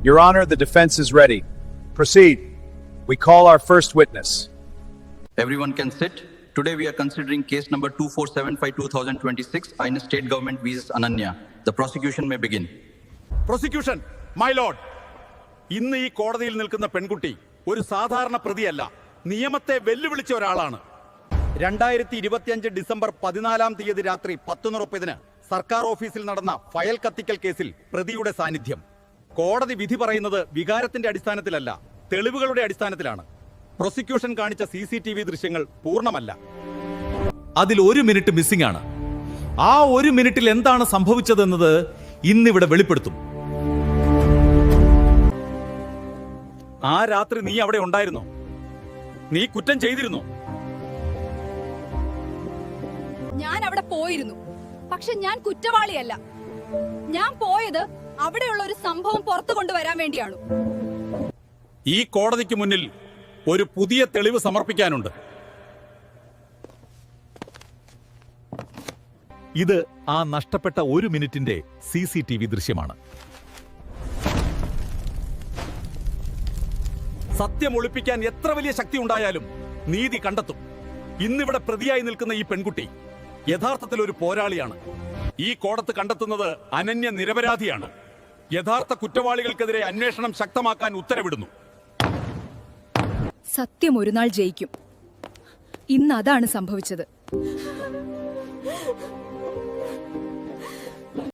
Your Honor, the defense is ready. Proceed. We call our first witness. Everyone can sit. Today we are considering case number 2475-2026, Aina State Government vs. Ananya. The prosecution may begin. Prosecution, my lord. ഇന്ന് ഈ കോടതിയിൽ നിൽക്കുന്ന പെൺകുട്ടി ഒരു സാധാരണ പ്രതിയല്ല, നിയമത്തെ വെല്ലുവിളിച്ച ഒരാളാണ്. 2025 December 14 രാത്രി 10:30 സർക്കാർ ഓഫീസിൽ നടന്ന ഫയൽ കത്തിക്കൽ കേസിൽ പ്രതിയുടെ സാന്നിധ്യം. കോടതി വിധി പറയുന്നത് വികാരത്തിന്റെ അടിസ്ഥാനത്തിലല്ല, തെളിവുകളുടെ അടിസ്ഥാനത്തിലാണ്. പ്രോസിക്യൂഷൻ കാണിച്ച CCTV ദൃശ്യങ്ങൾ പൂർണ്ണമല്ല. അതിൽ 1 മിനിറ്റ് മിസ്സിംഗ് ആണ്. ആ 1 മിനിറ്റിൽ എന്താണ് സംഭവിച്ചതെന്നത് ഇന്നിവിടെ വെളിപ്പെടുത്തും. ആ രാത്രി നീ അവിടെ ഉണ്ടായിരുന്നോ? നീ കുറ്റം ചെയ്തിരുന്നോ? ഞാൻ അവിടെ പോയിരുന്നു, പക്ഷെ ഞാൻ കുറ്റവാളിയല്ല. ഞാൻ പോയത് അവിടെയുള്ള ഒരു സംഭവം പുറത്തു കൊണ്ടുവരാൻ വേണ്ടിയാണ്. ഈ കോടതിക്ക് മുന്നിൽ ഒരു പുതിയ തെളിവ് സമർപ്പിക്കാനുണ്ട്. ഇത് ആ നഷ്ടപ്പെട്ട 1 മിനിറ്റിന്റെ CCTV ദൃശ്യമാണ്. സത്യം ഒളിപ്പിക്കാൻ എത്ര വലിയ ശക്തി ഉണ്ടായാലും നീതി കണ്ടെത്തും. ഇന്നിവിടെ പ്രതിയായി നിൽക്കുന്ന ഈ പെൺകുട്ടി യഥാർത്ഥത്തിൽ ഒരു പോരാളിയാണ്. ഈ കോടതി കണ്ടെത്തുന്നത് അനന്യ നിരപരാധിയാണ്. യഥാർത്ഥ കുറ്റവാളികൾക്കെതിരെ അന്വേഷണം ശക്തമാക്കാൻ ഉത്തരവിടുന്നു. സത്യം ഒരു നാൾ ജയിക്കും. ഇന്ന് അതാണ് സംഭവിച്ചത്.